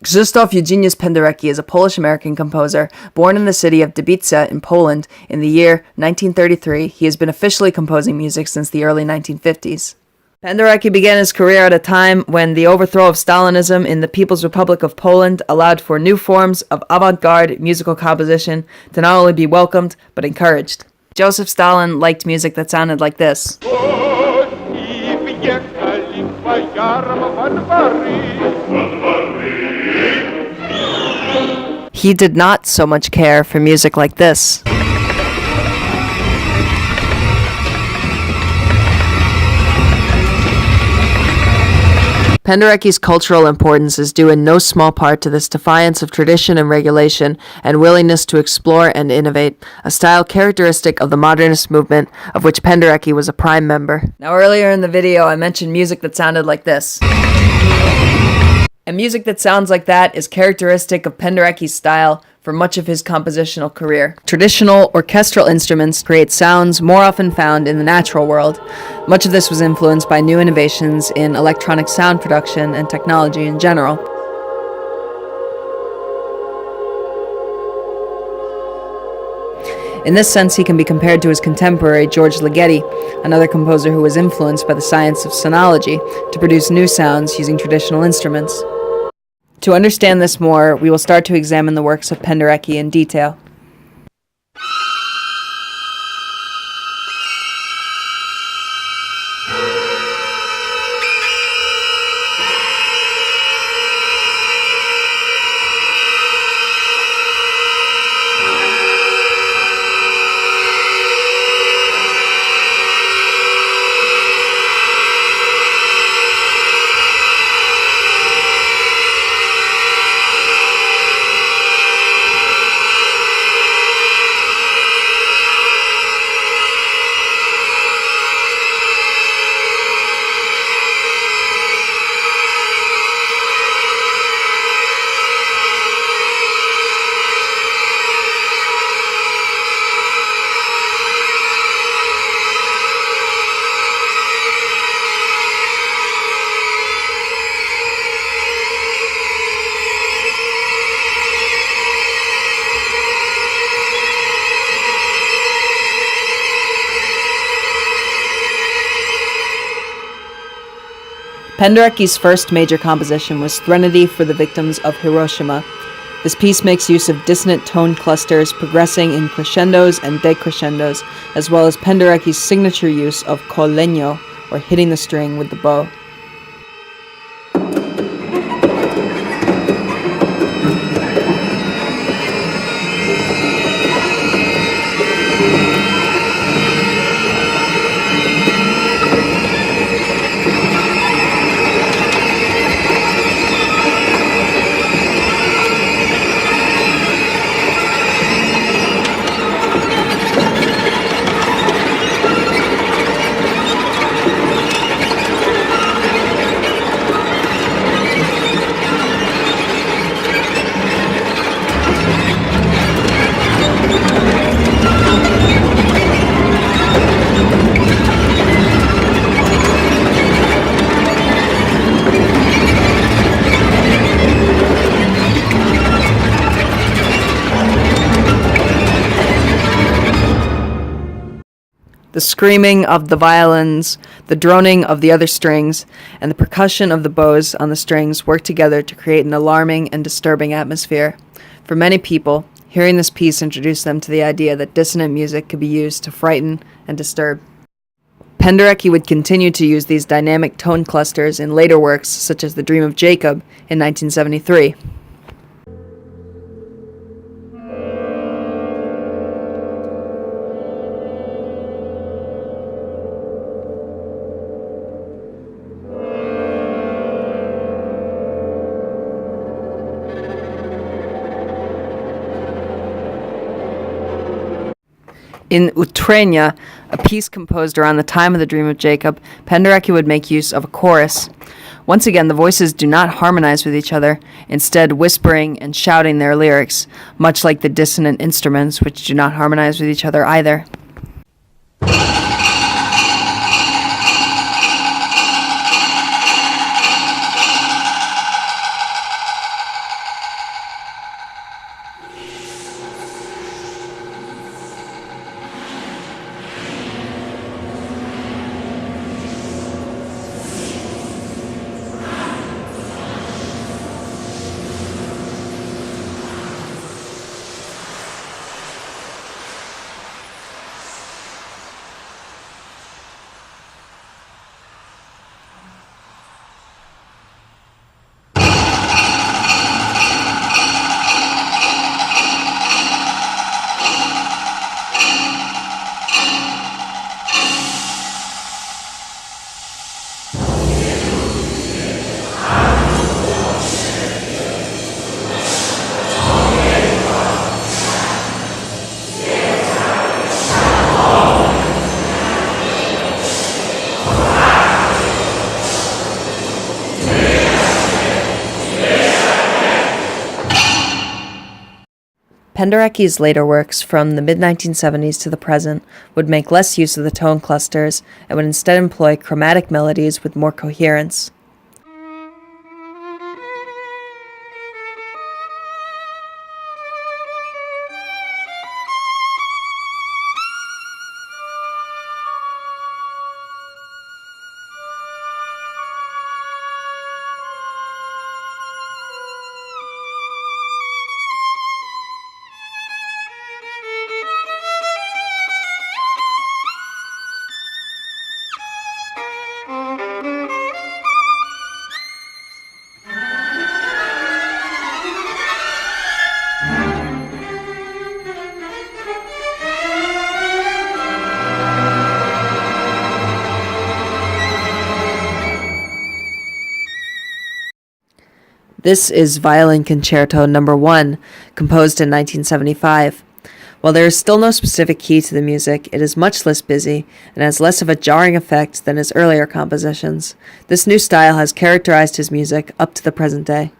Krzysztof Eugeniusz Penderecki is a Polish-American composer born in the city of Dybice in Poland in the year 1933. He has been officially composing music since the early 1950s. Penderecki began his career at a time when the overthrow of Stalinism in the People's Republic of Poland allowed for new forms of avant-garde musical composition to not only be welcomed, but encouraged. Joseph Stalin liked music that sounded like this. He did not so much care for music like this. Penderecki's cultural importance is due in no small part to this defiance of tradition and regulation and willingness to explore and innovate, a style characteristic of the modernist movement of which Penderecki was a prime member. Now earlier in the video I mentioned music that sounded like this. And music that sounds like that is characteristic of Penderecki's style for much of his compositional career. Traditional orchestral instruments create sounds more often found in the natural world. Much of this was influenced by new innovations in electronic sound production and technology in general. In this sense, he can be compared to his contemporary George Ligeti, another composer who was influenced by the science of sonology to produce new sounds using traditional instruments. To understand this more, we will start to examine the works of Penderecki in detail. Penderecki's first major composition was Threnody for the Victims of Hiroshima. This piece makes use of dissonant tone clusters progressing in crescendos and decrescendos, as well as Penderecki's signature use of collegno, or hitting the string with the bow. The screaming of the violins, the droning of the other strings, and the percussion of the bows on the strings work together to create an alarming and disturbing atmosphere. For many people, hearing this piece introduced them to the idea that dissonant music could be used to frighten and disturb. Penderecki would continue to use these dynamic tone clusters in later works such as The Dream of Jacob in 1973. In Utrenia, a piece composed around the time of The Dream of Jacob, Penderecki would make use of a chorus. Once again, the voices do not harmonize with each other, instead whispering and shouting their lyrics, much like the dissonant instruments, which do not harmonize with each other either. Penderecki's later works, from the mid-1970s to the present, would make less use of the tone clusters and would instead employ chromatic melodies with more coherence. This is Violin Concerto No. 1, composed in 1975. While there is still no specific key to the music, it is much less busy and has less of a jarring effect than his earlier compositions. This new style has characterized his music up to the present day.